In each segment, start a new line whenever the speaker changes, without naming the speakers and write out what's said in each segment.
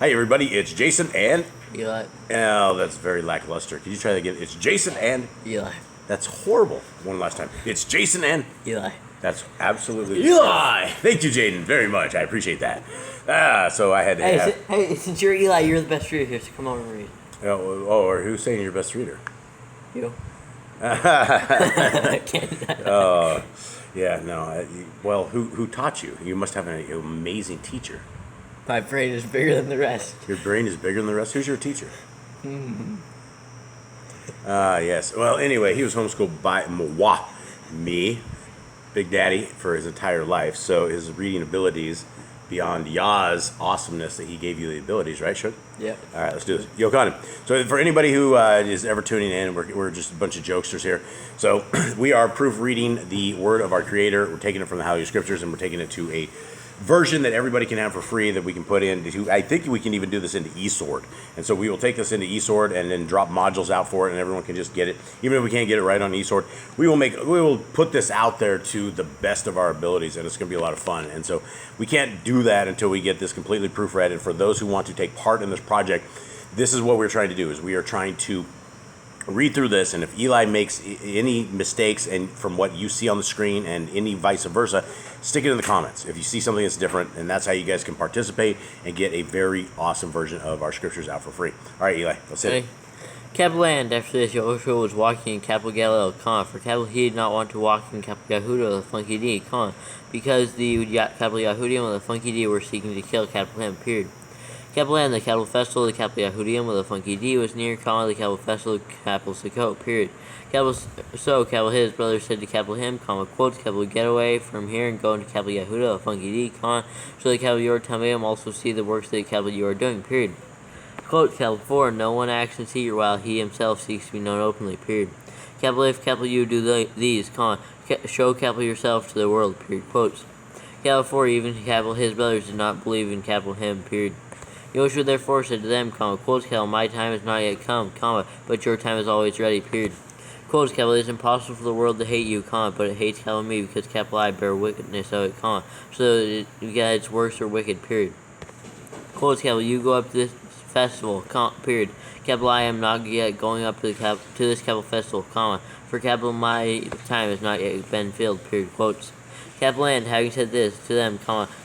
Hi, everybody. It's Jason and...
Eli.
Oh, that's very lackluster. Can you try that again? It's Jason and...
Eli.
That's horrible. One last time. It's Jason and...
Eli.
That's absolutely...
Eli!
Thank you, Jaden, very much. I appreciate that. So I had to have...
Hey, since you're Eli, you're the best reader here, so come on and read.
or who's saying you're best reader?
You.
Yeah, no. Well, who taught you? You must have an amazing teacher.
My brain is bigger than the rest.
Your brain is bigger than the rest? Who's your teacher? Yes. Well, anyway, he was homeschooled by me, Big Daddy, for his entire life. So his reading abilities, beyond Yah's awesomeness that he gave you the abilities, right, Shug?
Yeah.
All right, let's do this. YO'HANAN. So for anybody who is ever tuning in, we're just a bunch of jokesters here. So we are proofreading the word of our Creator. We're taking it from the Hallelujah Scriptures, and we're taking it to a version that everybody can have for free that we can put into. I think we can even do this into eSword. And so we will take this into eSword and then drop modules out for it, and everyone can just get it. Even if we can't get it right on eSword, we will put this out there to the best of our abilities, and it's going to be a lot of fun. And so we can't do that until we get this completely proofread. And for those who want to take part in this project, this is what we're trying to do: is we are trying to read through this, and if Eli makes any mistakes and from what you see on the screen and any vice versa, stick it in the comments if you see something that's different, and that's how you guys can participate and get a very awesome version of our scriptures out for free. All right, Eli, let's hit it.
Capital Land. After this, Yahushua was walking in Capital Galilee, for Capital he did not want to walk in Capital Yehuda with the Funky D, because the Capital Yehudim with the Funky D were seeking to kill Capital him, period. Capital Land, the Capital Festival, the Capital Yehudim with a Funky D was near, the Capital Festival, Capital Sukkot, period. Capital his brother said to Capital him, quotes, Capital get away from here and go into Capital Yehuda, a Funky D, so the Capital you are Tameim also see the works that the Capital you are doing, period. Quote, Capital 4, no one acts in secret while he himself seeks to be known openly, period. Capital if Capital you do these, show Capital yourself to the world, period. Quotes. Capital 4, even Capital his brothers did not believe in Capital him, period. Yoshua therefore said to them, quotes, Capital, my time is not yet come, but your time is always ready, period. Quotes, Capital, it is impossible for the world to hate you, but it hates Capital me, because Capital I bear wickedness of it, so that its works are wicked, period. Quotes, Capital, you go up to this festival, period. Capital I am not yet going up to this Capital festival, for Capital my time has not yet been filled, period. Quotes. Capital and having said this to them,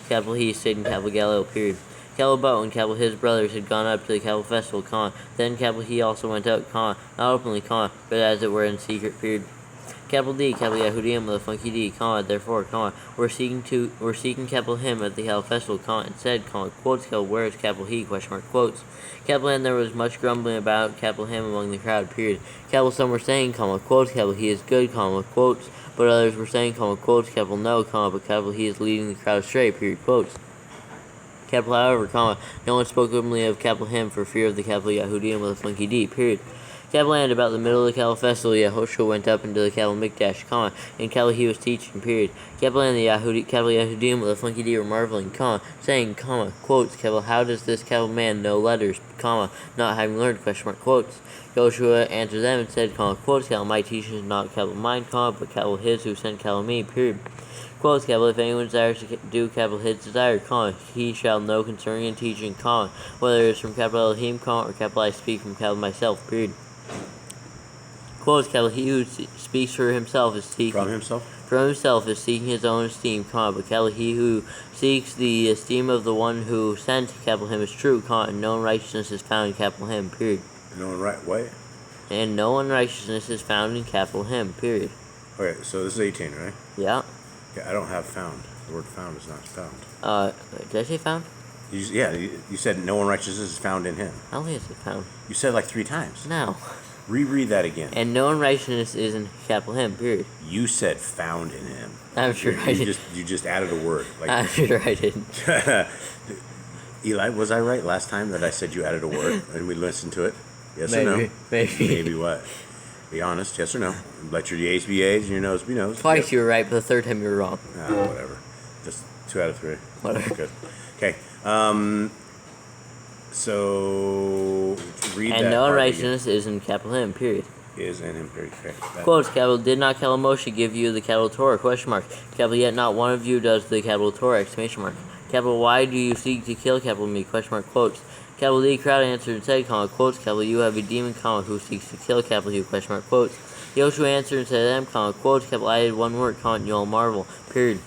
Capital he stayed in Capital Galilee, period. Capital but when Capital his brothers had gone up to the Capital festival, then Capital he also went out, not openly, but as it were in secret, period. Capital D, Capital Yehudim with a Funky D, therefore, we're seeking Capital him at the Capital festival, and said, quotes, Capital, where is Capital he, quotes. Capital and there was much grumbling about Capital him among the crowd, period. Capital some were saying, quotes, Capital he is good, quotes, but others were saying, quotes, Capital no, but Capital he is leading the crowd astray, period, quotes. Capital, however, no one spoke openly of Capital him for fear of the Capital Yehudim with a Funky D, period. Capital and about the middle of the Capital festival, Yahushua went up into the Capital Mikdash, and Capital he was teaching, period. Capital and the Capital Yehudim with a Funky D were marveling, saying, quotes, Capital, how does this Capital man know letters, not having learned, quotes. Yahushua answered them and said, quotes, Capital, my teaching is not Capital mine, but Capital his who sent Capital me, period. Quotes, Capital, if anyone desires to do Capital his desire, he shall know concerning and teaching, whether it is from Capital Elohim, or Capital I speak from Capital myself, period. Quotes, Capital, he who speaks for himself is seeking from himself is seeking his own esteem, but Capital, he who seeks the esteem of the one who sent Capital him is true, and no unrighteousness is found in Capital him, period. And no unrighteousness is found in Capital him, period.
Okay, so this is 18, right?
Yeah.
Okay, I don't have found. The word found is not found.
Did I say found?
You said no unrighteousness is found in him.
I don't think I said found.
You said it like 3 times.
No.
Reread that again.
And no unrighteousness is in Capital him, period.
You said found in him.
I'm sure I did.
You just added a word.
I'm sure I didn't.
Eli, was I right last time that I said you added a word and we listened to it? Yes
Maybe.
or no?
Maybe.
Maybe what? Be honest, yes or no? Let your A's be A's and your no's be no's.
Twice you were right, but the third time you were wrong.
Whatever. Just 2 out of 3.
Whatever.
Good. Okay. So read that.
And no unrighteousness is in Capital him, period.
Is in him, period. Okay.
Quotes, Capital, did not Capital Moshe give you the Capital Torah, Capital, yet not one of you does the Capital Torah, Capital Why do you seek to kill capital me? Question mark quotes. Capital D crowd answered and said, comma, quotes, capital you have a demon, comma, who seeks to kill capital you? Question mark quotes. Yoshua answered and said to them, comma, quotes, capital I did one work, comma, and you all marvel. Period.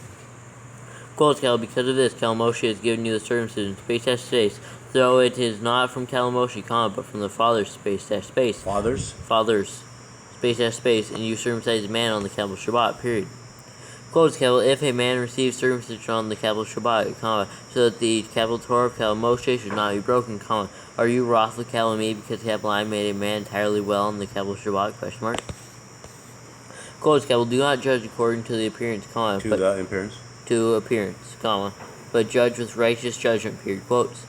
Quotes, capital because of this, capital Moshe has given you the circumcision, space dash space, though it is not from capital Moshe, comma, but from the Father's space dash space. Father's space dash space, and you circumcise a man on the capital Shabbat. Period. Quotes, capital if a man receives circumcision on the capital Shabbat, comma, so that the capital Torah of capital Moshe should not be broken, comma, are you wroth with capital me because capital I made a man entirely well on the capital Shabbat? Question mark. Quotes, capital do not judge according to the appearance, comma, to appearance, comma, but judge with righteous judgment. Period. Quotes.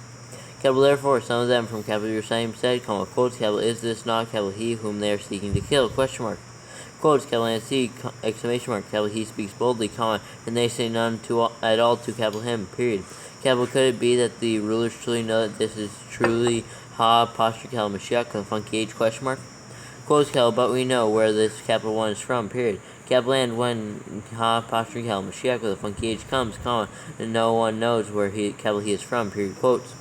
Capital therefore some of them from capital Yerushalayim said, comma, quotes, capital is this not capital he whom they are seeking to kill? Question mark. Quotes, capital and C, exclamation mark, capital he speaks boldly, comma, and they say none at all to capital him, period. Capital could it be that the rulers truly know that this is truly ha posture capital Mashiach, the funky age? Question mark. Quotes, capital, but we know where this capital one is from, period. Capital and when ha posture capital Mashiach, the funky age comes, comma, and no one knows where capital he is from, period. Quotes.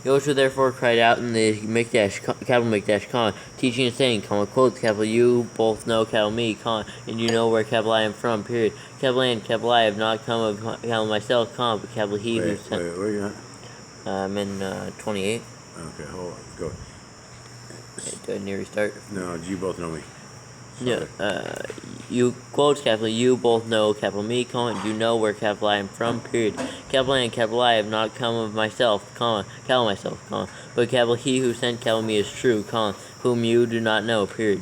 Yoshua therefore cried out in the Mikdash, capital Mikdash, comma, teaching and saying, comma, quotes, capital you both know capital me, comma, and you know where capital I am from, period. Capital and capital I have not come of capital myself, comma, but capital he who sent.
Wait, where are you at?
I'm in 28.
Okay, hold on, go.
Do I near restart?
No, you both know me.
No, you quotes, capital you both know capital me, comma, and you know where capital I am from, period. Capital and capital I have not come of myself, comma, capital myself, comma, but capital he who sent capital me is true, comma, whom you do not know, period.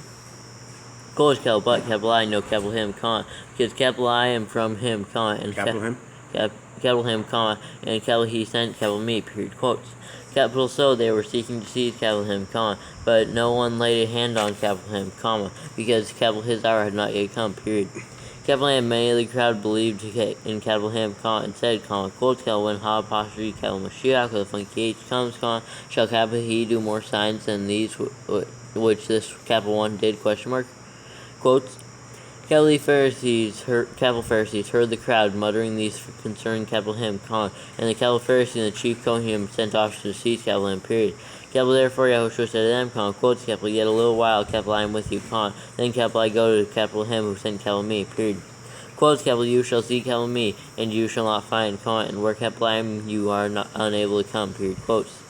Quotes, capital but capital I know capital him, comma, because capital I am from him, comma, and
Capital him?
Capital him, comma, and capital he sent capital me, period. Quotes. Capital so they were seeking to seize capital him, comma, but no one laid a hand on capital him, comma, because capital his hour had not yet come, period. Capital and many of the crowd believed in capital him, comma, and said, comma, quotes, capital when ha apostrophe capital Mashiach, or the funky age comes, comma, shall capital he do more signs than these which this capital one did? Question mark. Quotes. Capital Pharisees heard the crowd muttering these concerning capital him, comma, and the capital Pharisee and the chief Kohanim sent officers to seize capital him, period. Capital therefore Yahushua said to them, comma, quotes, capital yet a little while, capital I am with you, comma, then capital I go to capital him who sent capital me, period. Quotes, capital you shall see capital me, and you shall not find, comma, and where capital I am you are not unable to come, period. Quotes.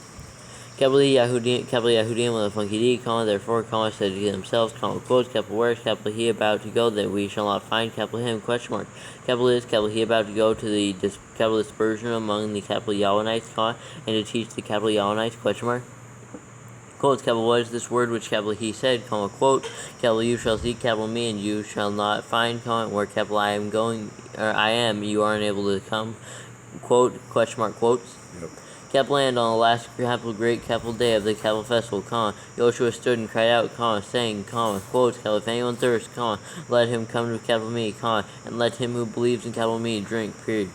Capital Yahudim with a funky D, comma, therefore, comma, said to themselves, comma, quotes, capital where is capital he about to go that we shall not find capital him? Question mark. Capital is capital he about to go to the capital dispersion among the capital YOHANanites, comma, and to teach the capital YOHANanites? Question mark. Quotes, capital what is this word which capital he said, comma, quote, capital you shall seek capital me and you shall not find, comma, where capital I am going, or I am, you are unable to come, quote, question mark, quotes.
Yep.
Capital and on the last capital great capital day of the capital festival, comma, Yoshua stood and cried out, comma, saying, comma, quotes, capital if anyone thirsts, comma, let him come to capital me, comma, and let him who believes in capital me drink, period.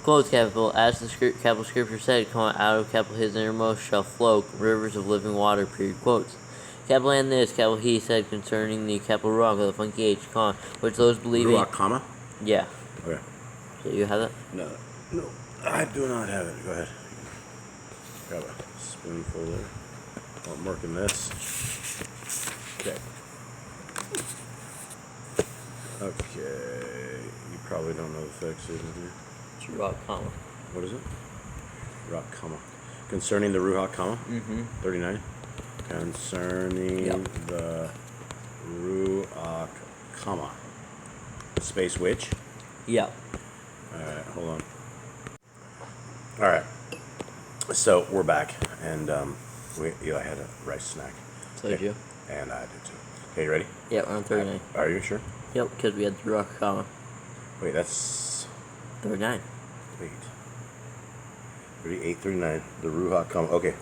Quotes, capital, as the capital scripture said, comma, out of capital his innermost shall flow rivers of living water, period. Quotes. Capital and this, capital he said concerning the capital rock of the funky age, comma, which those believing.
Ruach, comma?
Yeah.
Okay.
So you have that?
No, I do not have it. Go ahead. Got a spoonful there. Oh, I'm working this. Okay. Okay. You probably don't know the fix, isn't it?
It's rock, comma.
What is it? Ruach, comma. Concerning the Ruach, comma? 39. Concerning the Ruach, comma. Space which?
Yeah.
Alright, hold on. Alright. So we're back, and I had a rice snack.
So did you?
And I did too. Okay, you ready?
Yeah, we're on 39.
Are you sure?
Yep, because we had the rock, comma.
Wait, that's
39.
wait. 38, 39. The Ruach, comma. Okay.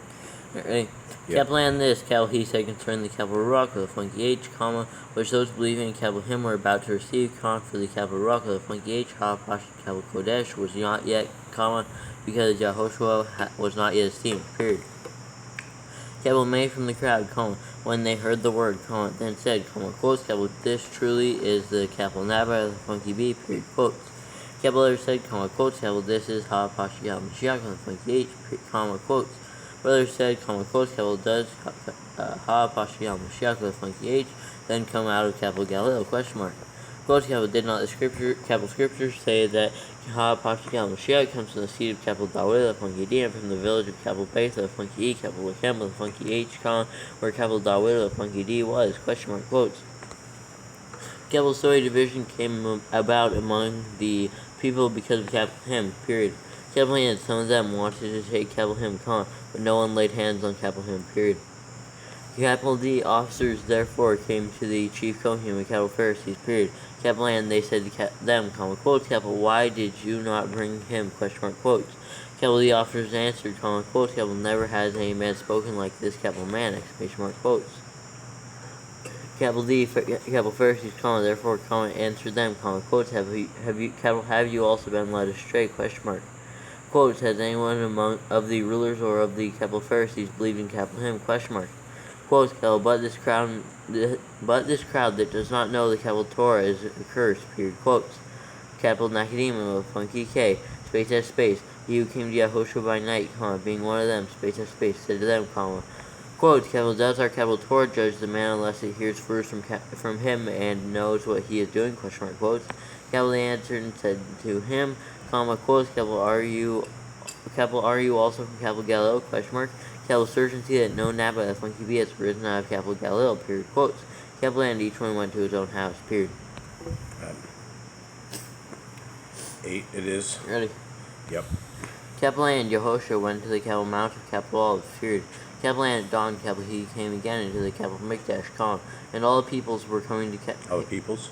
Ready?
Yeah.
Capital and this, capital he said concerning the capital rock of the funky H, comma, which those believing in capital him were about to receive, comma, for the capital rock of the funky H, ha, pasha, capital Kodesh, was not yet, comma, because Yahushua was not yet esteemed, period. Capital made from the crowd, comma, when they heard the word, comma, then said, comma, quotes, capital, this truly is the capital Nabba of the funky B, period, quotes. Capital letter said, comma, quotes, capital, this is Ha Pashiach Mashiach on the funky H, comma, quotes. Brother said, comma, quotes, capital, does Ha Pashiach Mashiach with a funky H then come out of capital Galileo, question mark. Quotes, capital, did not the scriptures say that Ha Pashiach Mashiach comes from the seed of capital Dawid, the funky D, and from the village of capital Beth, the funky E, capital Wichem, the funky H, comma, where capital Dawid, the funky D was, question mark, quotes. Capital story division came about among the people because of capital him, period. Capital and some of them wanted to take capital him, comma, but no one laid hands on capital him, period. Capital D officers therefore came to the chief Kohanim and capital Pharisees, period. Capital and they said to them, comma, quotes, capital, why did you not bring him, question mark, quotes. Capital D officers answered, comma, quotes, capital, never has any man spoken like this, capital man, exclamation mark, quotes. Capital D, capital Pharisees, comma, therefore, comma, answered them, comma, quotes, have you also been led astray, question mark. Quotes, has anyone among of the rulers or of the capital Pharisees believed in capital him, question mark. Quotes, capital, but this crowd that does not know the capital Torah is accursed, period, quotes. Capital Nicodemus with funky K, space S space, he who came to Yahushua by night, comma, being one of them, space S space, said to them, comma, quotes, capital, does our capital Torah judge the man unless it hears first from him and knows what he is doing, question mark, quotes. Capital, they answered and said to him, comma, quotes, capital, are you also from capital Galileo, question mark. Capital, certainty that no Nabba of funky B has risen out of capital Galileo, period, quotes. Capital, and each one went to his own house, period.
8 it is.
Ready?
Yep.
Capital and Yehoshua went to the capital mount of capital Olives, period. Capital and at dawn, capital, he came again into the capital Mikdash, comma, and all the peoples were coming to
All the peoples?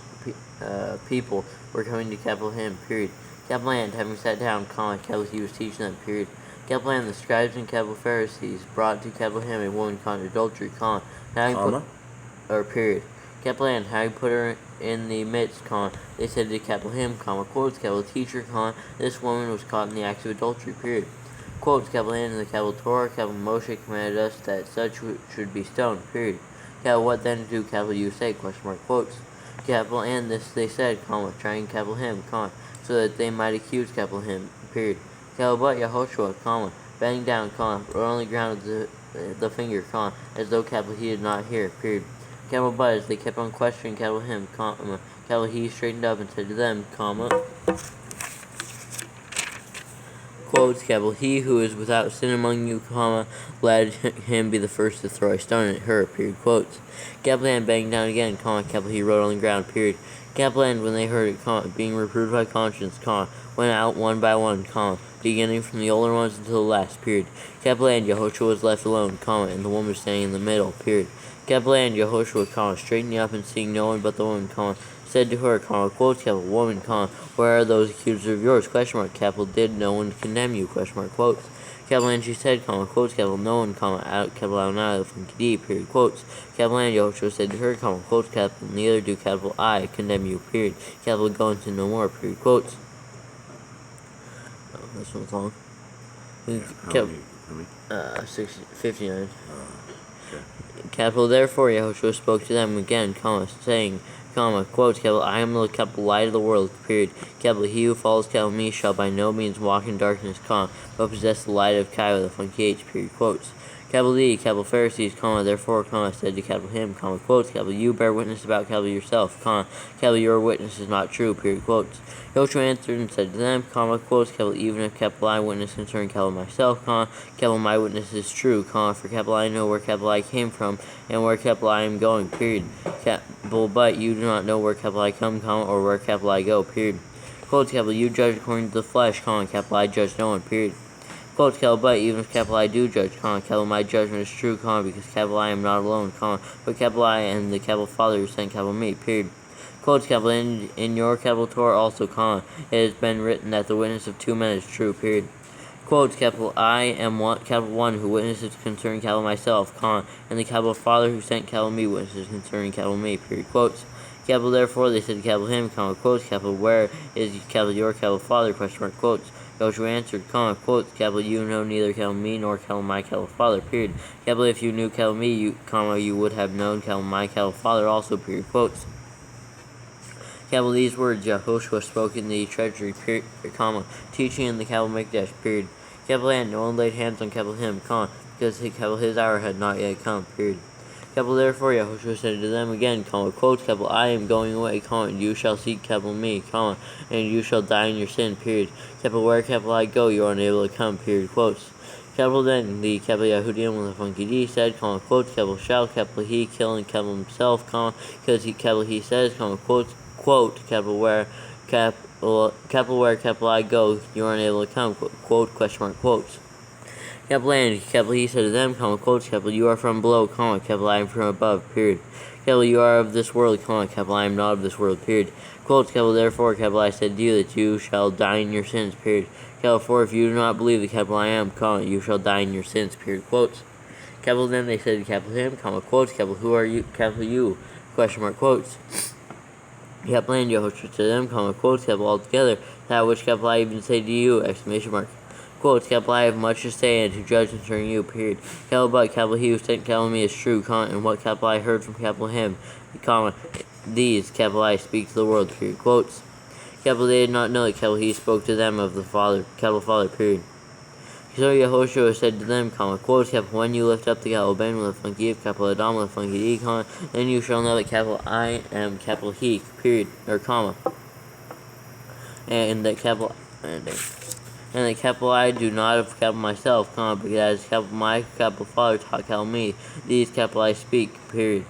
people were coming to capital him, period. Capital and having sat down, comma, capital, he was teaching them, period. Capital and the scribes and capital Pharisees brought to capital him a woman caught in adultery, comma, period. Capital and having put her in the midst, comma, they said to capital him, comma, quotes, capital teacher, comma, this woman was caught in the act of adultery, period. Quotes, capital and in the capital Torah, capital Moshe commanded us that such should be stoned, period. Capital, what then do capital you say, question mark, quotes. Capital and this they said, comma, trying capital him, comma, so that they might accuse capital him, period. Capital but Yehoshua, comma, bending down, comma, wrote on the ground with the finger, comma, as though capital he did not hear, period. Capital but as they kept on questioning capital him, comma, capital he straightened up and said to them, comma, quotes, capital, he who is without sin among you, comma, let him be the first to throw a stone at her, period, quotes. Capital and banging down again, comma, capital he wrote on the ground, period. Capital and when they heard it, comma, being reproved by conscience, comma, went out one by one, comma, beginning from the older ones until the last, period. Capital and Yehoshua was left alone, comma, and the woman was standing in the middle, period. Capital and Yehoshua, comma, straightening up and seeing no one but the woman, comma, said to her, comma, quotes, capital, woman, comma, where are those accusers of yours, question mark, capital, did no one condemn you, question mark, quotes. Capital and she said, comma, quotes, capital, no one, comma, out, capital, out, not from D, period, quotes. Capital and Yehoshua said to her, comma, quotes, capital, neither do, capital, I condemn you, period. Capital, go into no more, period, quotes. Oh, this one's long.
Yeah, how many?
59.
Okay.
Capital, therefore, Yehoshua spoke to them again, comma, saying, comma, quotes, capital, I am the capital light of the world, period. Capital, he who follows capital me shall by no means walk in darkness, comma, but possess the light of Kai with a funky H, period, quotes. Capital D, capital Pharisees, comma, therefore, comma, said to capital him, comma, quotes, capital, you bear witness about capital yourself, comma, capital, your witness is not true, period, quotes. Yehoshua answered and said to them, comma, quotes, capital, even if capital I witness concerning capital myself, comma, capital my witness is true, comma, for capital I know where capital I came from and where capital I am going, period. Capital, but you do not know where capital I come, comma, or where capital I go, period. Quotes, capital, you judge according to the flesh, comma, capital I judge no one, period. Quotes, capital, but even if capital I do judge, comma, capital my judgment is true, comma, because capital I am not alone, comma, but capital I and the capital Father who sent capital me, period. Quotes, capital, in your capital Torah also, comma, it has been written that the witness of two men is true, period. Quotes, capital, I am one, capital one who witnesses concerning capital myself, comma, and the capital Father who sent capital me witnesses concerning capital me, period. Quotes. Capital, therefore, they said to capital him, comma, quotes, capital, where is capital your capital Father, question mark, quotes. Yehoshua answered, comma, quotes, capital, you know neither capital me nor capital my capital Father, period. Capital, if you knew capital me, you would have known capital my capital Father also, period, quotes. Capital these words Yahushua spoke in the treasury, period, comma, teaching in the capital Mikdash, period. Capital and no one laid hands on capital him, comma, because his hour had not yet come, period. Capital therefore Yahushua said to them again, comma, quote, capital I am going away, comma, and you shall seek capital me, comma, and you shall die in your sin, period. Capital where capital I go, you are unable to come, period, quotes. Capital then the capital Yahudim with the funky D said, comma, quote, capital shall, capital he kill and capital himself, comma, because capital he says, comma, quote, capital where capital I go, you are unable to come, quote, question mark, quotes. Capital and capital he said to them, comma, quote, capital you are from below, comma, capital I am from above, period. Capital you are of this world, comma, capital I am not of this world, period. Quote, capital therefore, capital I said to you that you shall die in your sins, period. Capital for if you do not believe the capital I am, comma, you shall die in your sins, period. Quotes. Capital then they said to capital him, comma, quotes, capital who are you, capital you, question mark, quotes. Capital and Yehoshua to them, comma, quotes, capital altogether, that which capital I even say to you, exclamation mark. Quotes, capital I have much to say and to judge concerning you, period. Capital but capital he who sent capital me is true, comma, and what capital I heard from capital him, comma, these, capital I speak to the world, period. Quotes. Capital they did not know that capital he spoke to them of the Father, capital Father, period. So Yehoshua said to them, comma, quotes, capital when you lift up the capital Ben with a funky of capital Adam with a funky D, comma, then you shall know that capital I am capital he, period, or comma. And that capital and that capital I do not of capital myself, comma, but as capital my capital Father taught capital me, these capital I speak, period.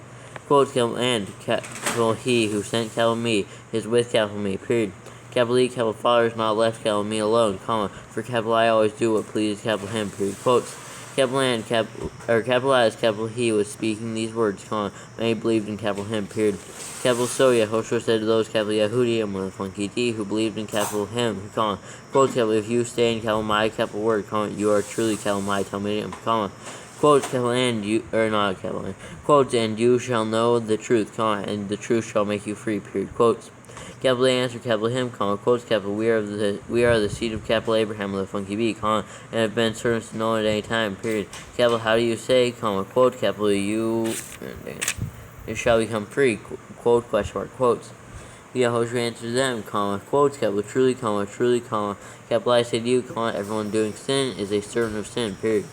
Quotes, capital and capital he who sent capital me is with capital me, period. Capital E, capital Father is not left capital me alone, comma, for capital I always do what pleases capital him, period. Quotes. Capital and capital I as capital he was speaking these words, comma, many believed in capital him, period. Capital so Yehoshua said to those capital Yehudi and with a funky D who believed in capital him, comma, quotes, capital if you stay in capital my capital word, comma, you are truly capital my Talmudim, comma. Quotes, capital and you, or not capital and, quotes, and you shall know the truth, comma, and the truth shall make you free, period. Quotes. Capital A answer capital him, comma, quotes, capital we are the seed of capital Abraham with a funky B, comma, and have been servants to no one at any time, period. Capital how do you say, comma, quote, capital you shall become free, quote, question mark, quotes. Yehoshua answers them, comma, quotes, capital truly, comma, capital I say to you, comma, everyone doing sin is a servant of sin, period.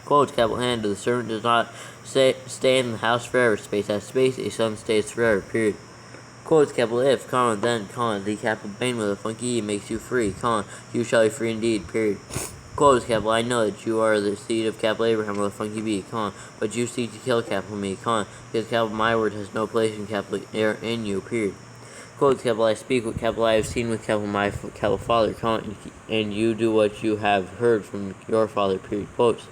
Quotes, capital and the servant does not stay in the house forever, space has space, a son stays forever, period. Quotes, capital if, comma, then, comma, the capital Bain with a funky E makes you free, comma, you shall be free indeed, period. Quotes, capital I know that you are the seed of capital Abraham with a funky B, comma, but you seek to kill capital me, comma, because capital my word has no place in capital in you, period. Quotes, capital I speak what capital I have seen with capital my capital Father, comma, and you do what you have heard from your father, period. Quotes.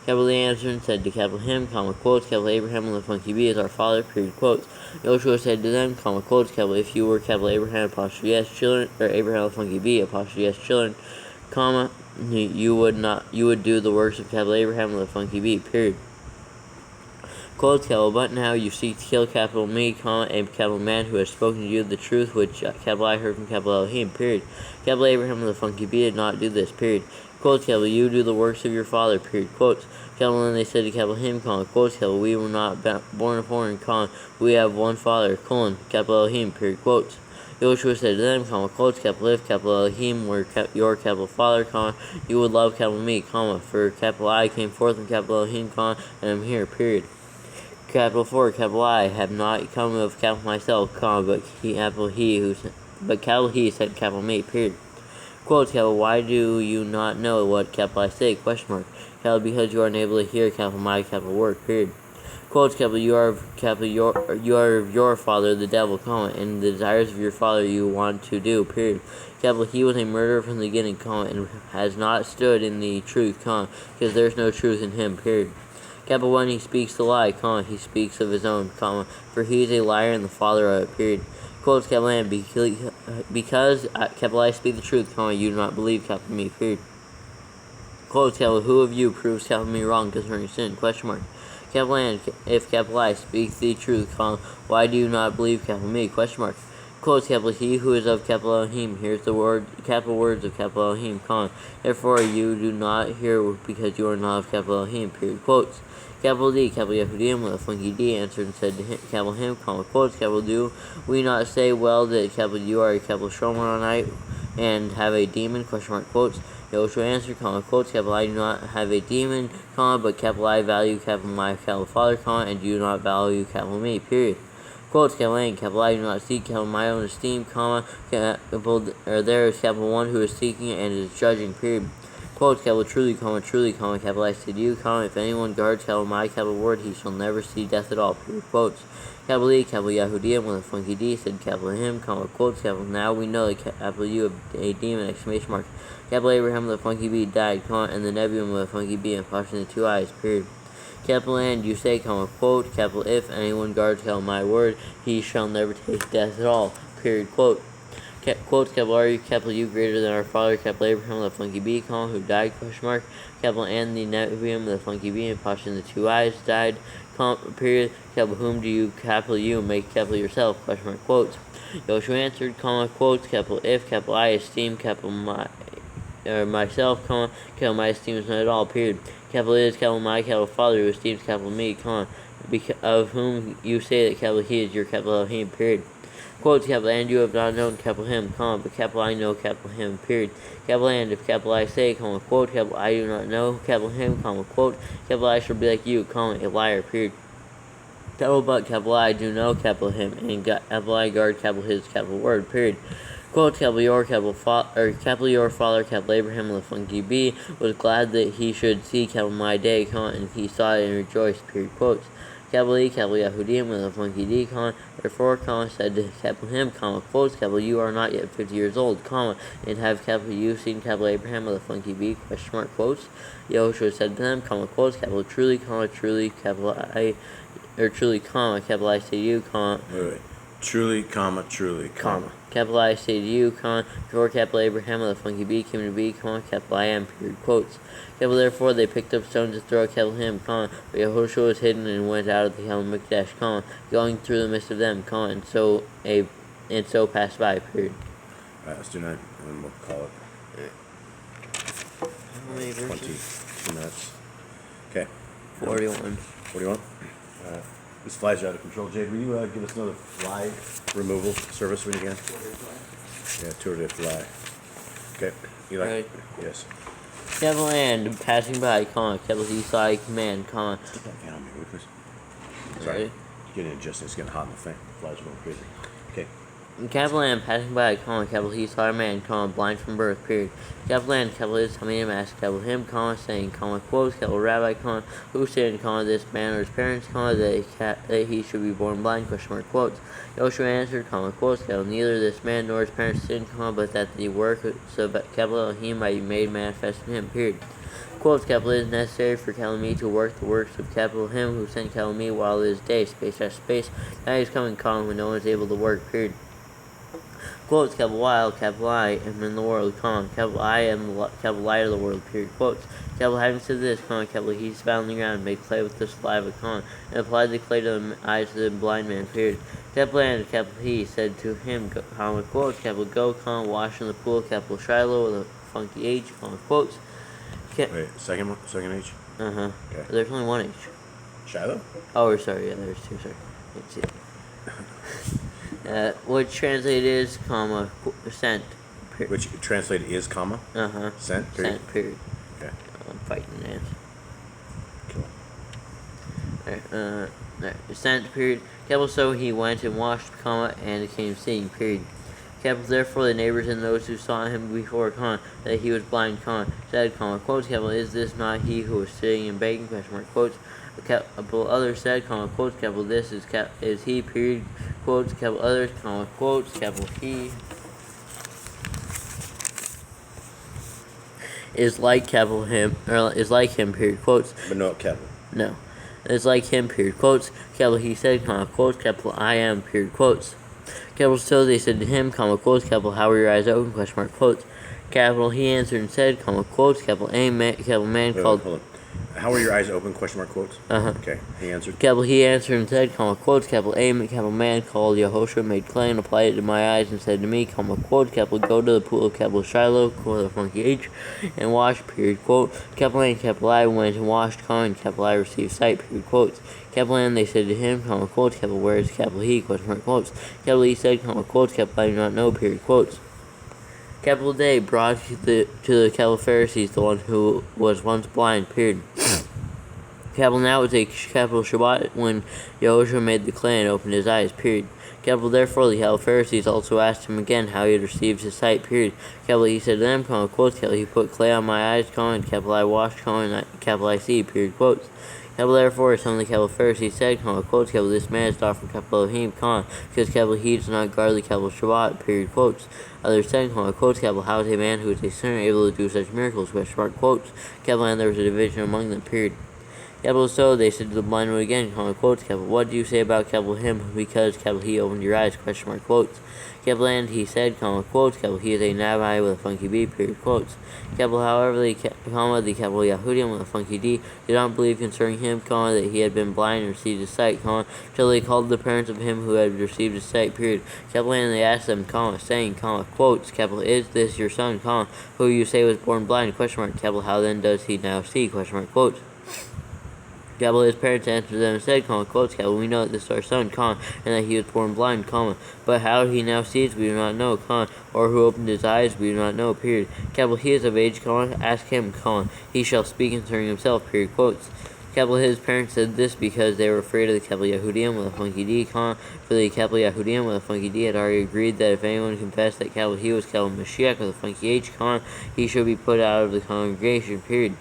Capital A answered and said to capital him, comma, quotes, capital Abraham with a funky B is our father, period. Quotes. Joshua said to them, comma, quotes, capital if you were capital Abraham apostrophe yes children, or Abraham with a funky B apostrophe yes children, comma, you would do the works of capital Abraham with a funky B, period. Quotes, capital but now you seek to kill capital me, comma, a capital man who has spoken to you the truth which capital I heard from capital Elohim, period. Capital Abraham with a funky B did not do this, period. Quotes, capital you do the works of your father, period. Quotes. Capital and they said to capital him, comma, quotes, capital we were not born of foreign, comma, we have one father, colon, capital Elohim, period. Quotes. Joshua said to them, comma, quotes, capital if capital Elohim were your capital Father, comma, you would love capital me, comma, for capital I came forth from capital Elohim, comma, and am here, period. Capital 4, capital I have not come of capital myself, comma, but capital he sent capital me, period. Quotes, capital why do you not know what capital I say, question mark. Capital because you are unable to hear capital my capital word, period. Quotes, capital you are of your father the devil, comma, and the desires of your father you want to do, period. Capital he was a murderer from the beginning, comma, and has not stood in the truth, comma, because there is no truth in him, period. Capital when he speaks the lie, comma, he speaks of his own, comma, for he is a liar and the father of it, period. Quotes, capital and because capital I speak the truth, comma, you do not believe capital me, period. Quotes, capital who of you proves capital me wrong concerning sin, question mark. Capital and if capital I speak the truth, comma, why do you not believe capital me, question mark. Quotes, capital, he who is of capital Elohim hears the capital words of capital Elohim, comma. Therefore you do not hear because you are not of capital Elohim, period. Quotes. Capital D, capital Yehudim, with a funky D, answered and said to him, capital him, comma, quotes, capital do we not say well that capital you are a capital Shomonite and have a demon, question mark, quotes. Yoshua answered, comma, quotes, capital I do not have a demon, comma, but capital I value capital my capital Father, comma, and do not value capital me, period. Quotes, capital A, capital I do not seek capital my own esteem, comma, capital, or there is capital one who is seeking and is judging, period. Quotes, capital truly, comma, capital I say to you, comma, if anyone guards capital my capital word, he shall never see death at all, period. Quotes. Capital E, capital Yahudim, with a funky D, said capital him, comma, quotes, capital now we know that capital you a demon, exclamation mark. Capital Abraham with a funky B died, comma, and the Nebium with a funky B and flashed in the two eyes, period. Capital and you say, comma, quote, capital if anyone guards capital my word, he shall never taste death at all, period, quote. Quotes, capital are you, capital you greater than our father, capital Abraham with a funky B, comma, who died, question mark, capital and the Nebium with a funky B and flashed in the two eyes, died, comma, period, capital whom do you, capital you, make capital yourself, question mark, quotes. Yoshua answered, comma, quotes, capital if, capital I esteem, capital my, or myself, comma, capital my esteem is not at all, period. Capital is, capital my, capital Father, who esteems capital me, comma, of whom you say that capital he is your capital Elohim, period. Quotes, capital and you have not known capital him, comma, but capital I know capital him, period. Capital and if capital I say, comma, quote, capital I do not know capital him, comma, quote, capital I shall be like you, comma, a liar, period. Capital but capital I do know capital him, and capital I guard capital his capital word, period. Quote, capital your capital your father, capital Abraham with a funky B, was glad that he should see capital my day, comma, and he saw it and rejoiced, period. Quotes. Capital E, capital Yahudim with a funky D, comma, therefore, comma, said to capital him, comma, quotes, capital you are not yet 50 years old, comma, and have capital you seen capital Abraham with a funky B, question mark, quotes. Yahushua said to them, comma, quotes, capital truly, capital I, or truly, comma, capital I say to you, comma.
Wait. Truly, comma, truly, comma.
Capital I say to you, comma, before capital Abraham with a funky B came to be, comma, capital I am, period, quotes. Capital therefore they picked up stones to throw at capital him, comma, but Yehoshua was hidden and went out of the capital Mikdash, comma, going through the midst of them, comma, and so passed by, period.
Alright, let's do 9, and then we'll call it.
How many verses?
22 minutes. Okay.
41.
41? This flies out of control. Jade, will you give us another fly removal service when you can? Yeah, tour de fly. Okay. Eli?
Right.
Yes.
Capital and passing by, comma, capital Esai command, comma.
Get that fan on me, please. Sorry.
Right.
Getting adjusted. It's getting hot in the thing. Flies are going crazy. Okay.
Capital and passing by, comma, capital he saw a man, comma, blind from birth, period. Capital and capital is coming him asked, capital him, comma, saying, comma, quotes, capital rabbi, comma, who said, comma, this man or his parents, comma, that he should be born blind, question mark, quotes. Yoshua answered, comma, quotes, capital, neither this man nor his parents sinned, comma, but that the work of capital Elohim might be made manifest in him, period. Quotes, capital is necessary for capital me to work the works of capital him who sent capital me while it is day, space after space. Now he is coming, comma, when no one is able to work, period. Quotes, capital while, capital I am in the world, comma, capital I am the capital light of the world, period. Quotes, capital having said this, comma, capital he spat on the ground, made clay with the saliva, comma, and applied the clay to the eyes of the blind man, period. Capital and capital he said to him, comma, quotes, capital go, comma, wash in the pool, capital Shiloh with a funky H, comma, quotes.
Wait, second H?
Uh-huh.
Okay.
There's only one H.
Shiloh?
Oh, sorry, yeah, there's two, sorry. Let's see. Which translated is, comma, sent.
Which translated is, comma?
Uh-huh.
Sent, period?
Sent, period.
Okay.
I'm fighting ants.
Cool.
There. Sent, period. Capital so he went and washed, comma, and came seeing, period. Capital therefore the neighbors and those who saw him before, comma, that he was blind, comma, said, comma, quotes, capital, is this not he who was sitting and begging, question mark, quotes. Capital others said, comma, quotes, capital this is he, period, quotes, capital others, comma, quotes, capital he is like capital him, or is like him, period, quotes.
But no capital.
No. It's like him, period, quotes, capital he said, comma, quotes, capital I am, period, quotes. Capital so they said to him, comma, quotes, capital how were your eyes open, question mark, quotes. Capital he answered and said, comma, quotes, capital a man, capital man called.
Hold on. How are your eyes open? Question mark quotes.
Uh-huh.
Okay. He answered.
Capital he answered and said, comma, quotes, capital A, capital man called Yehoshua, made clay and applied it to my eyes and said to me, comma, quote, capital go to the pool of capital Shiloh, quote, the funky H, and wash, period, quote. Capital A and capital I went and washed, comma, and capital I received sight, period, quotes. Capital N, they said to him, comma, quotes, capital where is capital he, question mark, quotes. Capital E said, comma, quotes, capital I do not know, period, quotes. Capital Day brought to the capital Pharisees the one who was once blind, period. Capital now was a capital Shabbat when Yehoshua made the clay and opened his eyes, period. Capital therefore the capital Pharisees also asked him again how he had received his sight, period. Capital he said to them, comma, quotes, capital he put clay on my eyes, comma, and capital I washed, comma, and capital I see, period, quotes. Capital therefore some of the capital Pharisees said, comma, quotes, capital this man is not from capital Elohim, comma, because capital he does not guard the capital Shabbat, period, quotes. Others said, comma, quotes, capital how is a man who is a sinner able to do such miracles, question mark, quotes. Capital and there was a division among them, period. Capital so they said to the blind one again, comma, quotes, capital what do you say about capital him because capital he opened your eyes, question mark, quotes. Capital and he said, comma, quotes, capital he is a Nabai with a funky B, period, quotes. Capital however the capital Yahudim with a funky D did not believe concerning him, comma, that he had been blind and received his sight, comma, till they called the parents of him who had received his sight, period. Capital and they asked them, comma, saying, comma, quotes, capital is this your son, comma, who you say was born blind, question mark, capital how then does he now see, question mark, quotes. Capital his parents answered them and said, comma, quotes, capital we know that this is our son, comma, and that he was born blind, comma, but how he now sees we do not know, comma, or who opened his eyes we do not know, period. Capital he is of age, comma, ask him, comma, he shall speak concerning himself, period, quotes. Capital his parents said this because they were afraid of the capital Yahudim with a funky D, comma, for the capital Yahudim with a funky D had already agreed that if anyone confessed that capital he was capital Mashiach with a funky H, comma, he should be put out of the congregation, period.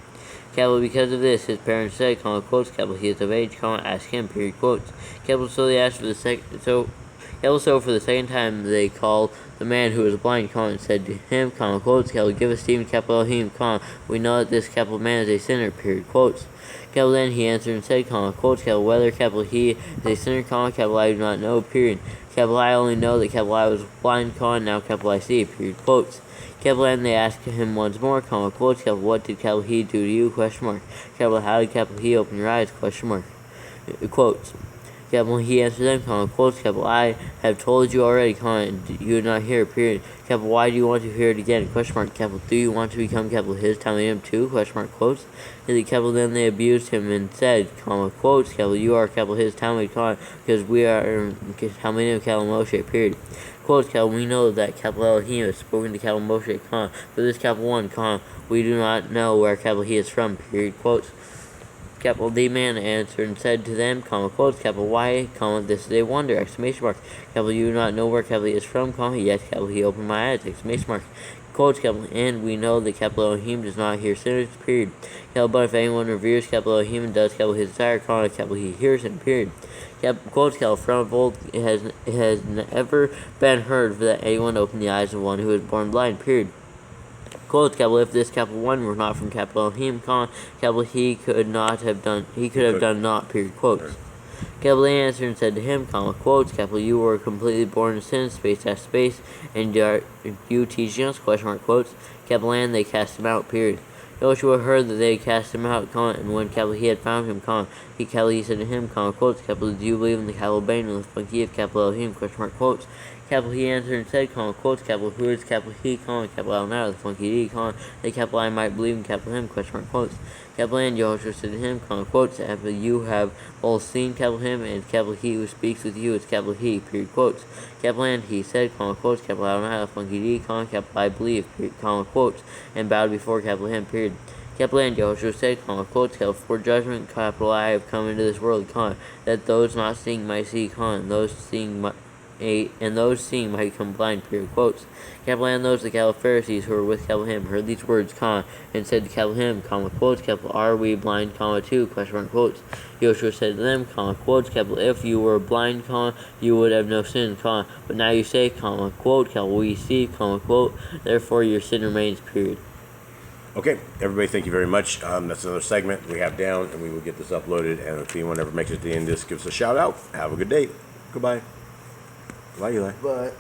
Capital because of this, his parents said, comma, quotes, capital he is of age, comma, ask him, period, quotes. Capital so they asked for the capital so for the second time they called the man who was blind, comma, and said to him, comma, quotes, capital give us Stephen, capital Elohim, comma, we know that this capital man is a sinner, period, quotes. Capital then he answered and said, comma, quotes, capital whether capital he is a sinner, comma, capital I do not know, period. Capital I only know that capital I was blind, comma, now capital I see, period, quotes. Capital N they asked him once more, comma, quotes, capital what did capital he do to you, question mark. Capital how did capital he open your eyes, question mark. Quotes. Capital he answered them, comma, quotes, capital I have told you already, comma, and you did not hear, period. Capital why do you want to hear it again, question mark. Capital do you want to become capital his Talmudim too, question mark, quotes. And the capital then they abused him and said, comma, quotes, capital you are capital his Talmud, comma, because we are Talmudim capital Moshe, period. Quotes, capital we know that capital Elohim has spoken to capital Moshe, comma, for this capital one, comma, we do not know where capital he is from, period, quotes. Capital D man answered and said to them, comma, quotes, capital why, comma, this is a wonder, exclamation mark. Capital you do not know where capital he is from, comma, yes, capital he opened my eyes, exclamation mark. Quotes, capital, and we know that capital Elohim does not hear sinners, period. Capital, but if anyone reveres capital Elohim and does capital his desire, comma, capital he hears him, period. Quotes, capital from of old it has never been heard that anyone opened the eyes of one who was born blind, period. Quotes, capital if this capital one were not from capital Elohim, comma, capital he could have done not, period, quotes. Capital A answered and said to him, comma, quotes, capital you were completely born in sin, space after space, and are you teaching us, question mark, quotes. Capital and they cast him out, period. Joshua heard that they had cast him out, comma, and when capital he had found him, comma, he said to him, comma, quotes, capital do you believe in the capital Bain and the funky of capital Elohim, question mark, quotes. Capital he answered and said, comma, quotes, capital who is capital he, comma, capital L now, the funky D, comma, that capital I might believe in capital him, question mark, quotes. Capital and Joshua said to him, comma, quotes, capital you have both seen capital him and capital he who speaks with you is capital he, period, quotes. Capital and he said, comma, quotes, capital L now, the funky D, comma, capital I believe, period, comma, quotes, and bowed before capital him, period. Capital and Joshua said, comma, quotes, capital for judgment, capital I have come into this world, comma, that those not seeing might see, comma, and those seeing might become blind, period, quotes. Capital and those the capital Pharisees who were with capital him heard these words, comma, and said to capital him, comma, quotes, capital are we blind, comma, too, question mark, quotes. Joshua said to them, comma, quotes, capital if you were blind, comma, you would have no sin, comma, but now you say, comma, quote, capital we see, comma, quote, therefore your sin remains, period.
Okay, everybody, thank you very much. That's another segment we have down, and we will get this uploaded. And if anyone ever makes it to the end of this, give us a shout out. Have a good day. Goodbye. Bye, Eli.
But